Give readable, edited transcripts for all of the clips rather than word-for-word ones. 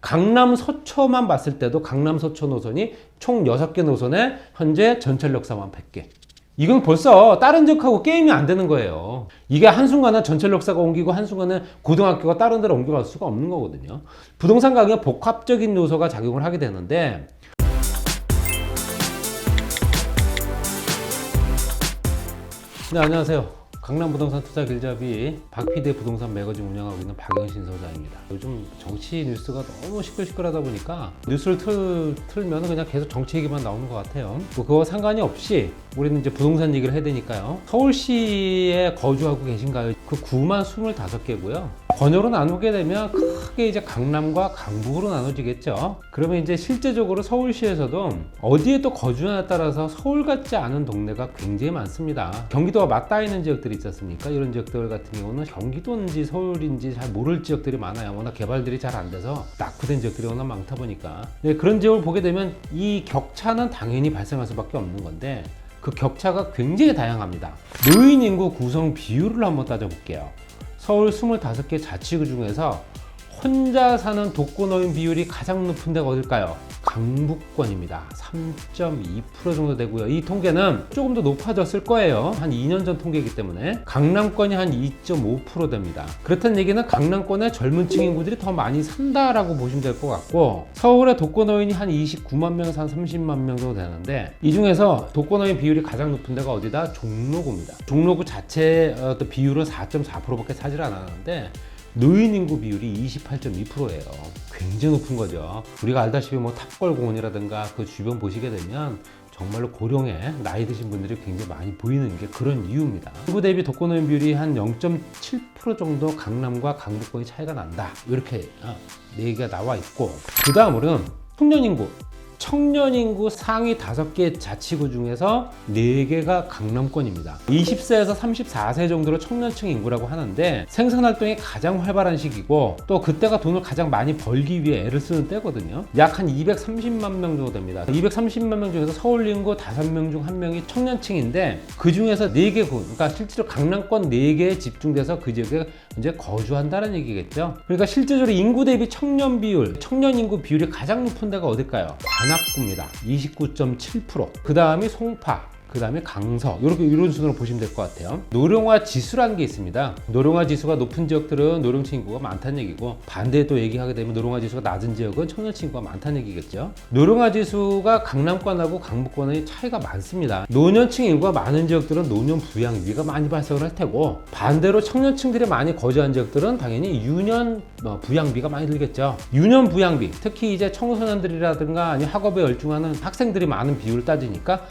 강남 서초만 봤을 때도 강남 서초 노선이 총 6개 노선에 현재 전철역사만 100개. 이건 벌써 다른 지역하고 게임이 안 되는 거예요. 이게 한순간에 전철역사가 옮기고 한순간에 고등학교가 다른 데로 옮겨갈 수가 없는 거거든요. 부동산 가격은 복합적인 요소가 작용을 하게 되는데, 네, 안녕하세요. 강남 부동산 투자 길잡이 박피디의 부동산 매거진 운영하고 있는 박영신 소장입니다. 요즘 정치 뉴스가 너무 시끌시끌하다 보니까 뉴스를 틀면 그냥 계속 정치 얘기만 나오는 것 같아요. 그거와 상관이 없이 우리는 이제 부동산 얘기를 해야 되니까요. 서울시에 거주하고 계신가요? 그 구만 25개고요. 번호로 나누게 되면 크게 이제 강남과 강북으로 나눠지겠죠. 그러면 이제 실제적으로 서울시에서도 어디에 또 거주하냐에 따라서 서울 같지 않은 동네가 굉장히 많습니다. 경기도와 맞닿아 있는 지역들이 있지 않습니까? 이런 지역들 같은 경우는 경기도인지 서울인지 잘 모를 지역들이 많아요. 워낙 개발들이 잘 안 돼서 낙후된 지역들이 워낙 많다 보니까. 네, 그런 지역을 보게 되면 이 격차는 당연히 발생할 수밖에 없는 건데, 그 격차가 굉장히 다양합니다. 노인 인구 구성 비율을 한번 따져볼게요. 서울 25개 자치구 중에서 혼자 사는 독거노인 비율이 가장 높은 데가 어딜까요? 강북권입니다. 3.2% 정도 되고요. 이 통계는 조금 더 높아졌을 거예요. 한 2년 전 통계이기 때문에. 강남권이 한 2.5% 됩니다. 그렇다는 얘기는 강남권의 젊은 층 인구들이 더 많이 산다라고 보시면 될 것 같고, 서울의 독거노인이 한 29만 명에서 한 30만 명 정도 되는데, 이 중에서 독거노인 비율이 가장 높은 데가 어디다? 종로구입니다. 종로구 자체 비율은 4.4%밖에 차지를 안 하는데, 노인 인구 비율이 28.2%예요. 굉장히 높은 거죠. 우리가 알다시피 뭐 탑골공원이라든가 그 주변 보시게 되면 정말로 고령의 나이 드신 분들이 굉장히 많이 보이는 게 그런 이유입니다. 인구 대비 독거노인 비율이 한 0.7% 정도 강남과 강북권이 차이가 난다. 이렇게 얘기가 나와 있고, 그 다음으로는 청년 인구 상위 5개 자치구 중에서 4개가 강남권입니다. 20세에서 34세 정도로 청년층 인구라고 하는데, 생산활동이 가장 활발한 시기고, 또 그때가 돈을 가장 많이 벌기 위해 애를 쓰는 때거든요. 약 한 230만 명 정도 됩니다. 230만 명 중에서 서울 인구 5명 중 1명이 청년층인데, 그 중에서 4개 군, 그러니까 실제로 강남권 4개에 집중돼서 그 지역에 이제 거주한다는 얘기겠죠. 그러니까 실제적으로 인구 대비 청년 인구 비율이 가장 높은 데가 어딜까요? 관악구입니다. 29.7%. 그 다음이 송파, 그 다음에 강서, 이런 순으로 보시면 될 것 같아요. 노령화 지수라는 게 있습니다. 노령화 지수가 높은 지역들은 노령층 인구가 많다는 얘기고, 반대에 또 얘기하게 되면 노령화 지수가 낮은 지역은 청년층 인구가 많다는 얘기겠죠. 노령화 지수가 강남권하고 강북권의 차이가 많습니다. 노년층 인구가 많은 지역들은 노년 부양위가 많이 발생을 할 테고, 반대로 청년층들이 많이 거주한 지역들은 당연히 유년 부양비가 많이 들겠죠. 유년 부양비, 특히 이제 청소년들이라든가 아니면 학업에 열중하는 학생들이 많은 비율을 따지니까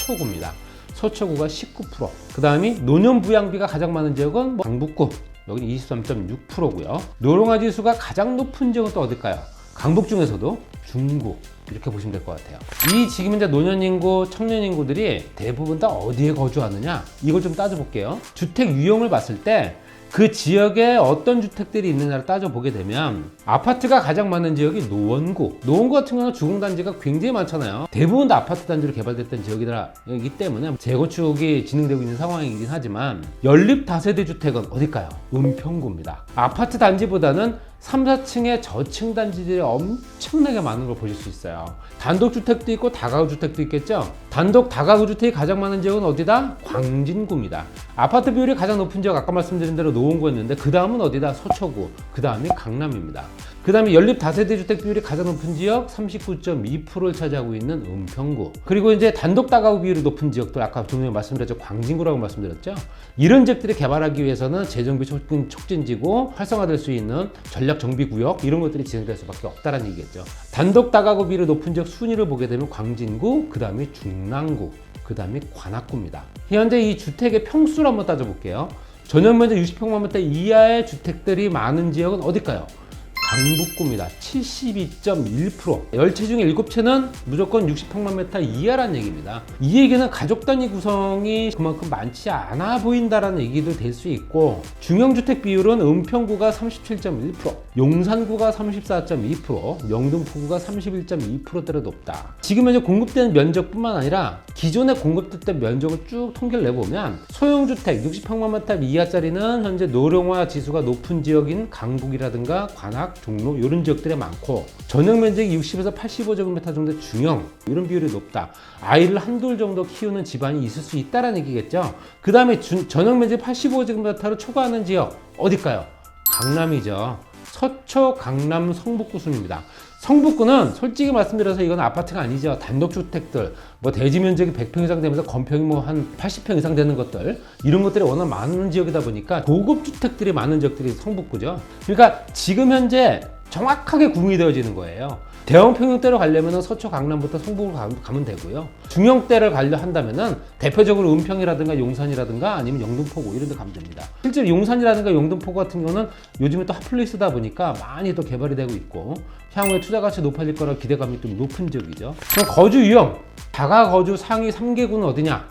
서초구입니다. 서초구가 19%. 그 다음이 노년 부양비가 가장 많은 지역은 강북구, 여기는 23.6%고요. 노령화 지수가 가장 높은 지역은 또 어딜까요? 강북 중에서도 중구, 이렇게 보시면 될 것 같아요. 이 지금 이제 노년 인구, 청년 인구들이 대부분 다 어디에 거주하느냐, 이걸 좀 따져볼게요. 주택 유형을 봤을 때 그 지역에 어떤 주택들이 있느냐를 따져보게 되면, 아파트가 가장 많은 지역이 노원구 같은 경우는 주공단지가 굉장히 많잖아요. 대부분 다 아파트 단지로 개발됐던 지역이기 때문에 재건축이 진행되고 있는 상황이긴 하지만, 연립 다세대 주택은 어딜까요? 은평구입니다. 아파트 단지보다는 3, 4층의 저층 단지들이 엄청나게 많은 걸 보실 수 있어요. 단독주택도 있고 다가구주택도 있겠죠. 단독 다가구주택이 가장 많은 지역은 어디다? 광진구입니다. 아파트 비율이 가장 높은 지역, 아까 말씀드린 대로 노원구였는데, 그 다음은 어디다? 서초구, 그 다음이 강남입니다. 그 다음에 연립 다세대 주택 비율이 가장 높은 지역 39.2%를 차지하고 있는 은평구, 그리고 이제 단독 다가구 비율이 높은 지역들, 아까 좀 전에 말씀드렸죠, 광진구라고 말씀드렸죠. 이런 지역들이 개발하기 위해서는 재정비 촉진지고 활성화될 수 있는 전략 정비구역, 이런 것들이 진행될 수밖에 없다는 얘기겠죠. 단독 다가구 비율이 높은 지역 순위를 보게 되면 광진구, 그 다음에 중랑구, 그 다음에 관악구입니다. 현재 이 주택의 평수를 한번 따져볼게요. 전용면적 60평방미터 이하의 주택들이 많은 지역은 어딜까요? 강북구입니다. 72.1%. 10채 중에 7채는 무조건 60평방미터 이하라는 얘기입니다. 이 얘기는 가족 단위 구성이 그만큼 많지 않아 보인다라는 얘기도 될 수 있고, 중형주택 비율은 은평구가 37.1%, 용산구가 34.2%, 영등포구가 31.2%대로 높다. 지금 현재 공급되는 면적뿐만 아니라 기존에 공급됐던 면적을 쭉 통계를 내보면, 소형주택 60평방미터 이하짜리는 현재 노령화 지수가 높은 지역인 강북이라든가 관악, 종로 이런 지역들이 많고 전용 면적이 60에서 85제곱미터 정도 중형 이런 비율이 높다. 아이를 한둘 정도 키우는 집안이 있을 수 있다는 얘기겠죠. 그 다음에 전용 면적 85제곱미터를 초과하는 지역 어딜까요? 강남이죠. 서초, 강남, 성북구 순입니다. 성북구는 솔직히 말씀드려서 이건 아파트가 아니죠. 단독주택들, 뭐 대지 면적이 100평 이상 되면서 건평이 뭐 한 80평 이상 되는 것들, 이런 것들이 워낙 많은 지역이다 보니까 고급 주택들이 많은 지역들이 성북구죠. 그러니까 지금 현재 정확하게 구분이 되어지는 거예요. 대형 평형대로 가려면 서초, 강남부터 성북으로 가면 되고요. 중형대를 가려 한다면 대표적으로 은평이라든가 용산이라든가 아니면 영등포구 이런 데 가면 됩니다. 실제로 용산이라든가 영등포구 같은 경우는 요즘에 또 핫플레이스다 보니까 많이 또 개발이 되고 있고 향후에 투자 가치 높아질 거라 기대감이 좀 높은 지역이죠. 그럼 거주 유형, 다가 거주 상위 3개구는 어디냐?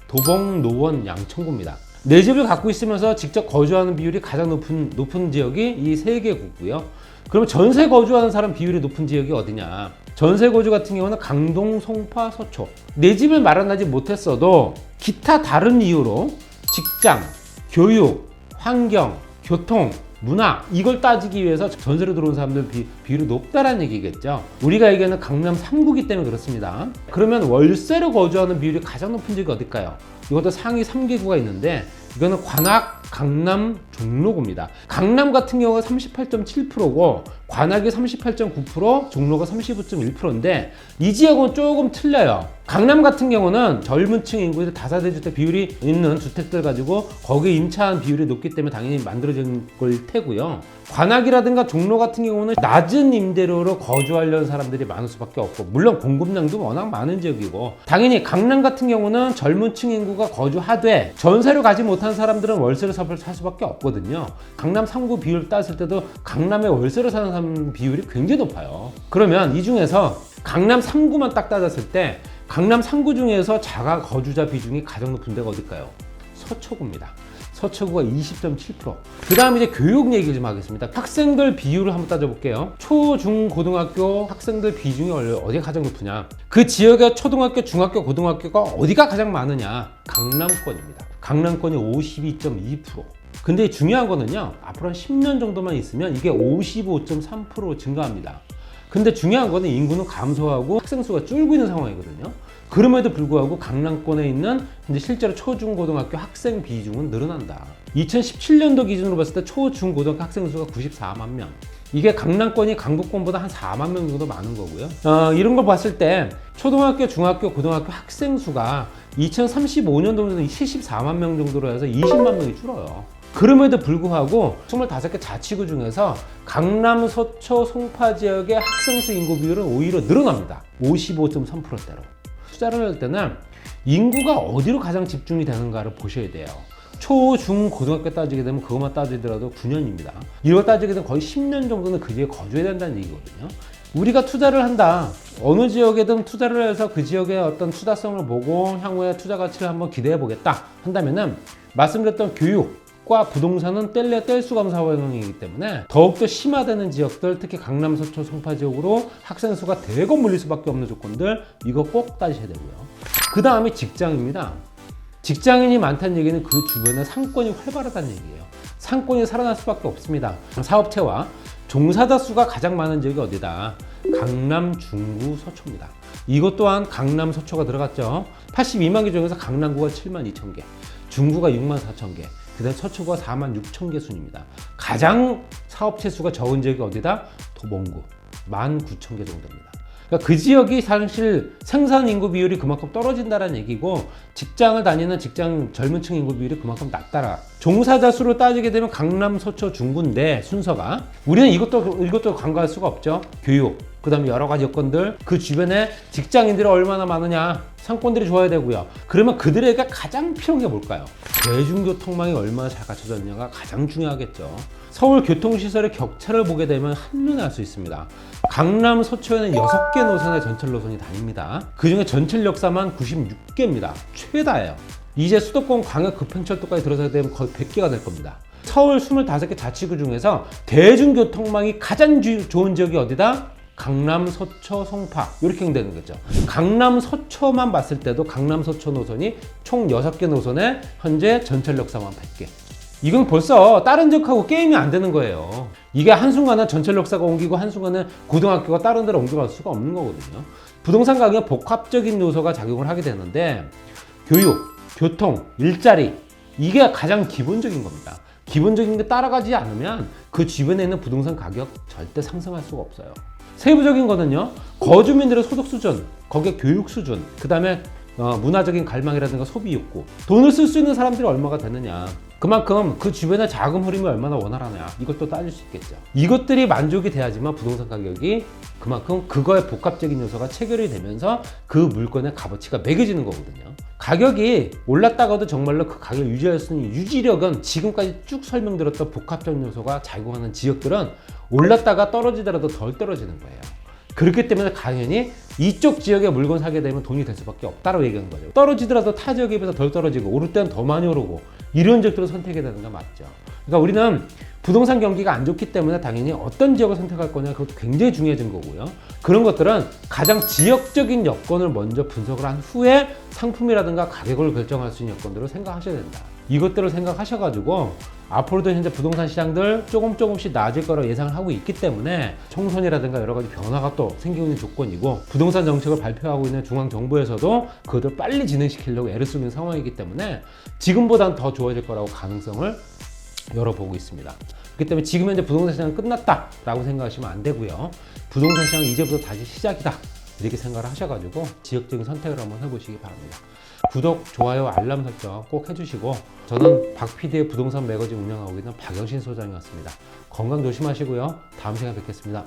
도봉, 노원, 양천구입니다. 내 집을 갖고 있으면서 직접 거주하는 비율이 가장 높은 지역이 이 3개구고요. 그러면 전세 거주하는 사람 비율이 높은 지역이 어디냐? 전세 거주 같은 경우는 강동, 송파, 서초. 내 집을 마련하지 못했어도 기타 다른 이유로 직장, 교육, 환경, 교통, 문화 이걸 따지기 위해서 전세로 들어온 사람들 비율이 높다라는 얘기겠죠. 우리가 얘기하는 강남 3구기 때문에 그렇습니다. 그러면 월세로 거주하는 비율이 가장 높은 지역이 어딜까요? 이것도 상위 3개구가 있는데 이거는 관악, 강남, 종로구입니다. 강남 같은 경우가 38.7%고 관악이 38.9%, 종로가 35.1%인데 이 지역은 조금 틀려요. 강남 같은 경우는 젊은 층 인구의 다세대주택 비율이 있는 주택들 가지고 거기에 임차한 비율이 높기 때문에 당연히 만들어진 걸 테고요. 관악이라든가 종로 같은 경우는 낮은 임대료로 거주하려는 사람들이 많을 수밖에 없고 물론 공급량도 워낙 많은 지역이고 당연히 강남 같은 경우는 젊은 층 인구가 거주하되 전세로 가지 못한 사람들은 월세로 살 수밖에 없거든요. 강남 3구 비율 따졌을 때도 강남에 월세로 사는 사람 비율이 굉장히 높아요. 그러면 이 중에서 강남 3구만 딱 따졌을 때 강남 3구 중에서 자가 거주자 비중이 가장 높은 데가 어딜까요? 서초구입니다. 서초구가 20.7%. 그 다음에 이제 교육 얘기 좀 하겠습니다. 학생들 비율을 한번 따져볼게요. 초, 중, 고등학교 학생들 비중이 어디가 가장 높으냐? 그 지역의 초등학교, 중학교, 고등학교가 어디가 가장 많으냐? 강남권입니다. 강남권이 52.2%. 근데 중요한 거는요, 앞으로 한 10년 정도만 있으면 이게 55.3% 증가합니다. 근데 중요한 거는 인구는 감소하고 학생 수가 줄고 있는 상황이거든요. 그럼에도 불구하고 강남권에 있는 근데 실제로 초중고등학교 학생 비중은 늘어난다. 2017년도 기준으로 봤을 때 초중고등학교 학생 수가 94만 명. 이게 강남권이 강북권보다 한 4만 명 정도 많은 거고요. 이런 걸 봤을 때 초등학교, 중학교, 고등학교 학생 수가 2035년도에는 74만 명 정도로 해서 20만 명이 줄어요. 그럼에도 불구하고 25개 자치구 중에서 강남, 서초, 송파 지역의 학생수 인구 비율은 오히려 늘어납니다. 55.3%대로. 투자를 할 때는 인구가 어디로 가장 집중이 되는가를 보셔야 돼요. 초, 중, 고등학교 따지게 되면 그것만 따지더라도 9년입니다. 이걸 따지게 되면 거의 10년 정도는 그 지역에 거주해야 된다는 얘기거든요. 우리가 투자를 한다. 어느 지역에든 투자를 해서 그 지역의 어떤 투자성을 보고 향후에 투자 가치를 한번 기대해 보겠다 한다면은 말씀드렸던 교육 과 부동산은 뗄래야 뗄 수가 없는 상황이기 때문에 더욱더 심화되는 지역들, 특히 강남, 서초, 송파 지역으로 학생 수가 대거 몰릴 수밖에 없는 조건들 이거 꼭 따지셔야 되고요. 그 다음에 직장입니다. 직장인이 많다는 얘기는 그 주변에 상권이 활발하다는 얘기예요. 상권이 살아날 수밖에 없습니다. 사업체와 종사자 수가 가장 많은 지역이 어디다? 강남, 중구, 서초입니다. 이것 또한 강남, 서초가 들어갔죠. 82만 개 중에서 강남구가 7만 2천 개, 중구가 6만 4천 개, 그 다음 서초가 4만 6천 개 순입니다. 가장 사업체 수가 적은 지역이 어디다? 도봉구 1만 9천 개 정도입니다. 그러니까 그 지역이 사실 생산 인구 비율이 그만큼 떨어진다는 얘기고 직장을 다니는 젊은 층 인구 비율이 그만큼 낮다라. 종사자 수로 따지게 되면 강남, 서초, 중구인데 순서가 우리는 이것도 간과할 수가 없죠. 교육, 그 다음에 여러 가지 여건들, 그 주변에 직장인들이 얼마나 많으냐, 상권들이 좋아야 되고요. 그러면 그들에게 가장 필요한 게 뭘까요? 대중교통망이 얼마나 잘 갖춰져 있느냐가 가장 중요하겠죠. 서울 교통시설의 격차를 보게 되면 한눈에 알 수 있습니다. 강남, 서초에는 6개 노선의 전철 노선이 다닙니다. 그 중에 전철 역사만 96개입니다. 최다예요. 이제 수도권 광역 급행철도까지 들어서게 되면 거의 100개가 될 겁니다. 서울 25개 자치구 중에서 대중교통망이 가장 좋은 지역이 어디다? 강남, 서초, 송파 이렇게 되는 거죠. 강남, 서초만 봤을 때도 강남, 서초 노선이 총 6개 노선에 현재 전철 역사만 100개. 이건 벌써 다른 지역하고 게임이 안 되는 거예요. 이게 한순간에 전철 역사가 옮기고 한순간에 고등학교가 다른 데로 옮겨갈 수가 없는 거거든요. 부동산 가격에 복합적인 요소가 작용을 하게 되는데 교육, 교통, 일자리 이게 가장 기본적인 겁니다. 기본적인 게 따라가지 않으면 그 주변에 있는 부동산 가격 절대 상승할 수가 없어요. 세부적인 거는요. 거주민들의 소득 수준, 거기에 교육 수준, 그 다음에 문화적인 갈망이라든가 소비 욕구, 돈을 쓸 수 있는 사람들이 얼마가 되느냐, 그만큼 그 주변의 자금 흐름이 얼마나 원활하냐, 이것도 따질 수 있겠죠. 이것들이 만족이 돼야지만 부동산 가격이 그만큼 그거의 복합적인 요소가 체결이 되면서 그 물건의 값어치가 매겨지는 거거든요. 가격이 올랐다가도 정말로 그 가격을 유지할 수 있는 유지력은 지금까지 쭉 설명드렸던 복합적 요소가 작용하는 지역들은 올랐다가 떨어지더라도 덜 떨어지는 거예요. 그렇기 때문에 당연히 이쪽 지역에 물건 사게 되면 돈이 될 수밖에 없다고 얘기한 거죠. 떨어지더라도 타 지역에 비해서 덜 떨어지고 오를 때는 더 많이 오르고 이런 지역들을 선택해야 되는 거 맞죠. 그러니까 우리는 부동산 경기가 안 좋기 때문에 당연히 어떤 지역을 선택할 거냐 그것도 굉장히 중요해진 거고요. 그런 것들은 가장 지역적인 여건을 먼저 분석을 한 후에 상품이라든가 가격을 결정할 수 있는 여건들을 생각하셔야 된다. 이것들을 생각하셔가지고 앞으로도 현재 부동산 시장들 조금씩 나아질 거라고 예상을 하고 있기 때문에 총선이라든가 여러 가지 변화가 또 생기고 있는 조건이고 부동산 정책을 발표하고 있는 중앙정부에서도 그것을 빨리 진행시키려고 애를 쓰는 상황이기 때문에 지금보다는 더 좋아질 거라고 가능성을 열어보고 있습니다. 그렇기 때문에 지금 현재 부동산 시장은 끝났다라고 생각하시면 안 되고요. 부동산 시장은 이제부터 다시 시작이다. 이렇게 생각을 하셔가지고 지역적인 선택을 한번 해보시기 바랍니다. 구독, 좋아요, 알람 설정 꼭 해주시고 저는 박PD의 부동산 매거진 운영하고 있는 박영신 소장이었습니다. 건강 조심하시고요. 다음 시간에 뵙겠습니다.